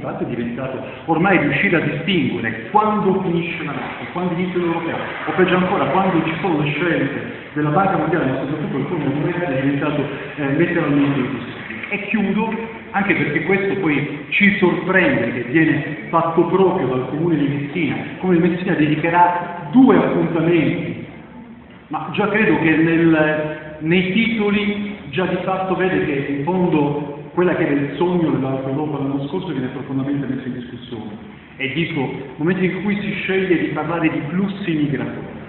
fatto è diventato ormai riuscire a distinguere quando finisce la NATO, quando inizia l'Unione Europea, o peggio ancora, quando ci sono le scelte della Banca Mondiale, ma soprattutto il Fondo Monetario, è diventato letteralmente impossibile. E chiudo, anche perché questo poi ci sorprende che viene fatto proprio dal Comune di Messina. Il Comune di Messina dedicherà 2 appuntamenti, ma già credo che nei titoli già di fatto vede che in fondo quella che era il sogno dell'Alta Europa l'anno scorso viene profondamente messo in discussione. E dico, nel momento in cui si sceglie di parlare di flussi migratori,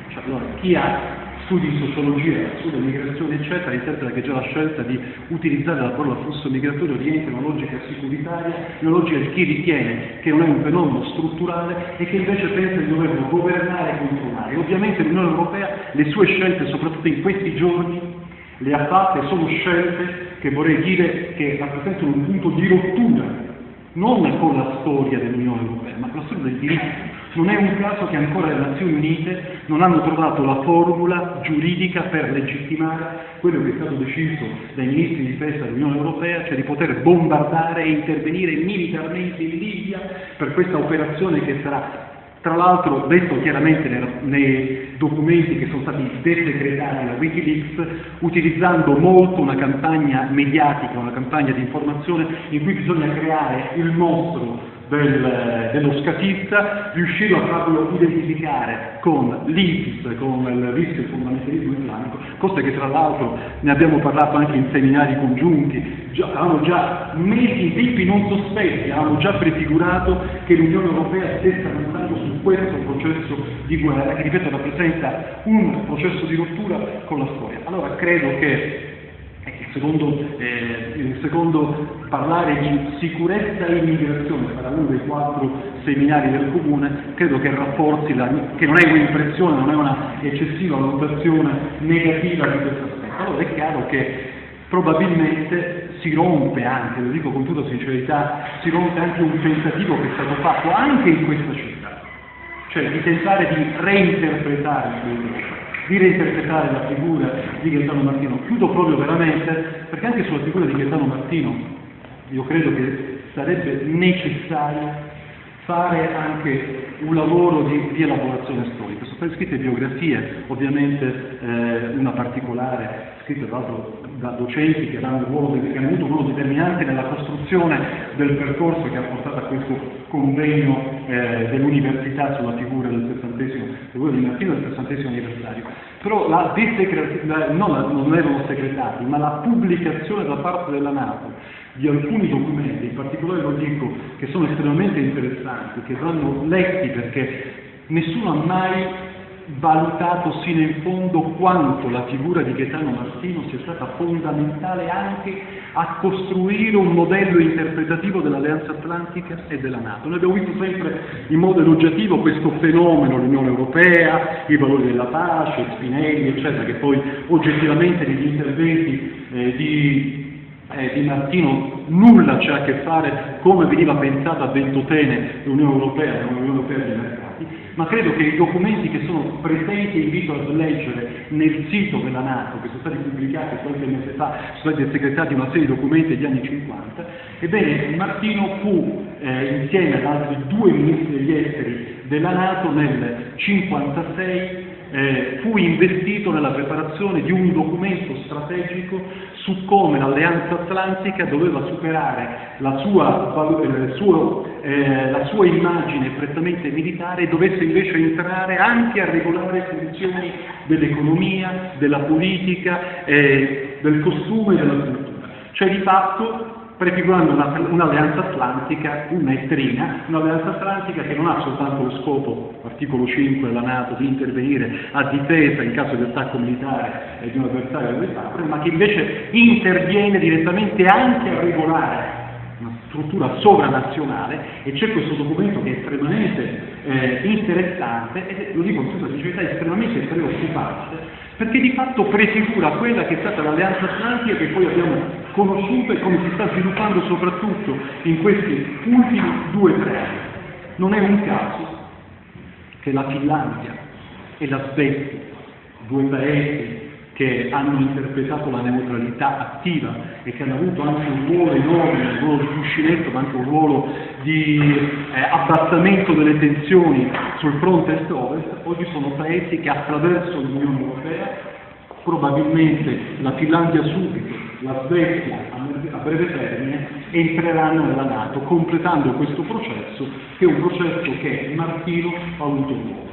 cioè, allora, chi ha studi di sociologia sulle migrazioni eccetera, interpreta che già la scelta di utilizzare la parola flusso migratorio rientra in una logica sicuritaria, in una logica di chi ritiene che non è un fenomeno strutturale e che invece pensa di doverlo governare e controllare. Ovviamente l'Unione Europea le sue scelte, soprattutto in questi giorni, le ha fatte, sono scelte che vorrei dire che rappresentano un punto di rottura non con la storia dell'Unione Europea, ma con la storia del diritto. Non è un caso che ancora le Nazioni Unite non hanno trovato la formula giuridica per legittimare quello che è stato deciso dai ministri di difesa dell'Unione Europea, cioè di poter bombardare e intervenire militarmente in Libia per questa operazione che sarà, tra l'altro, detto chiaramente nei documenti che sono stati desecretati da Wikileaks, utilizzando molto una campagna mediatica, una campagna di informazione in cui bisogna creare il mostro dello scatista, riuscire a farlo identificare con l'ISIS, con il rischio del fondamentalismo islamico, cosa che tra l'altro ne abbiamo parlato anche in seminari congiunti, avevamo già mesi in tempi non sospetti, avevamo già prefigurato che l'Unione Europea stesse avanzando su questo processo di guerra, che ripeto rappresenta un processo di rottura con la storia. Allora credo che il secondo parlare di sicurezza e immigrazione sarà uno dei 4 seminari del Comune, credo che rafforzi, che non è un'impressione, non è una eccessiva valutazione negativa di questo aspetto. Allora è chiaro che probabilmente si rompe anche, lo dico con tutta sincerità, si rompe anche un tentativo che è stato fatto anche in questa città, cioè di tentare di reinterpretare la figura di Gaetano Martino. Chiudo proprio veramente, perché anche sulla figura di Gaetano Martino io credo che sarebbe necessario fare anche un lavoro di elaborazione storica. Sono state scritte biografie, ovviamente una particolare, scritta tra l'altro da docenti che hanno avuto un ruolo determinante nella costruzione del percorso che ha portato a questo convegno dell'università sulla figura del 60° di Martino del 60° anniversario. Però non erano segretati, ma la pubblicazione da parte della NATO di alcuni documenti, in particolare lo dico, che sono estremamente interessanti, che vanno letti perché nessuno ha mai valutato sino in fondo quanto la figura di Gaetano Martino sia stata fondamentale anche a costruire un modello interpretativo dell'Alleanza Atlantica e della NATO. Noi abbiamo visto sempre in modo elogiativo questo fenomeno, l'Unione Europea, i valori della pace, Spinelli, eccetera, che poi oggettivamente negli interventi di Martino nulla c'è a che fare come veniva pensata a Ventotene l'Unione Europea dei mercati, ma credo che i documenti che sono presenti, invito a leggere nel sito della NATO, che sono stati pubblicati qualche mese fa, sono stati segretati una serie di documenti degli anni 50, ebbene Martino fu, insieme ad altri 2 ministri degli esteri della NATO, nel 1956 fu investito nella preparazione di un documento strategico su come l'Alleanza Atlantica doveva superare la sua immagine prettamente militare e dovesse invece entrare anche a regolare funzioni dell'economia, della politica, del costume e della cultura. Cioè di fatto prefigurando un'alleanza atlantica, un'alleanza atlantica che non ha soltanto lo scopo, articolo 5 della NATO, di intervenire a difesa in caso di attacco militare di un avversario dell'altro, ma che invece interviene direttamente anche a regolare una struttura sovranazionale, e c'è questo documento che è estremamente interessante e, lo dico con tutta sincerità, estremamente preoccupante, perché di fatto prefigura quella che è stata l'Alleanza Atlantica che poi abbiamo conosciuto e come si sta sviluppando soprattutto in questi ultimi 2 o 3 anni. Non è un caso che la Finlandia e la Svezia, 2 paesi che hanno interpretato la neutralità attiva e che hanno avuto anche un ruolo enorme, un ruolo di cuscinetto, ma anche un ruolo di abbassamento delle tensioni sul fronte est-ovest, oggi sono paesi che attraverso l'Unione Europea, probabilmente la Finlandia subito, la Svezia a breve termine, entreranno nella NATO, completando questo processo, che è un processo che Martino ha avuto un ruolo.